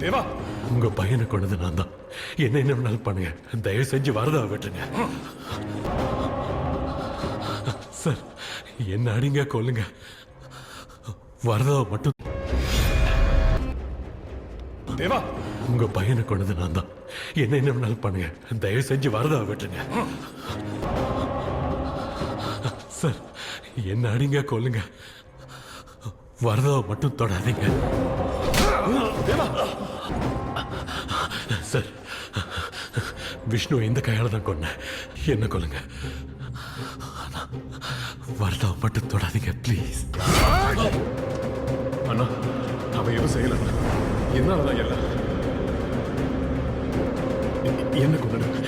தேவா, உங்க பையனை கொண்டது நான் தான். என்ன வேணாலும் பண்ணுங்க, தயவு செஞ்சு வரதா விட்டுருங்க. சார், என்ன அடிங்க கொல்லுங்க, வரதாவை மட்டும். தேவா, உங்க பையனை கொண்டது நான் தான். என்ன வேணாலும் பண்ணுங்க, தயவு செஞ்சு வரதா விட்டுருங்க. சார், என்ன அடிங்க கொல்லுங்க, வரதாவை மட்டும் தொடாதீங்க. சார், விஷ்ணு இந்த கையால தான் கொன்னேன், என்ன கொல்லுங்க, வரதாவை மட்டும் தொடாதீங்க ப்ளீஸ். அண்ணா, அவன் எதுவும் செய்யல. என்னாலதான் எல்லாம் என்ன கொண்டு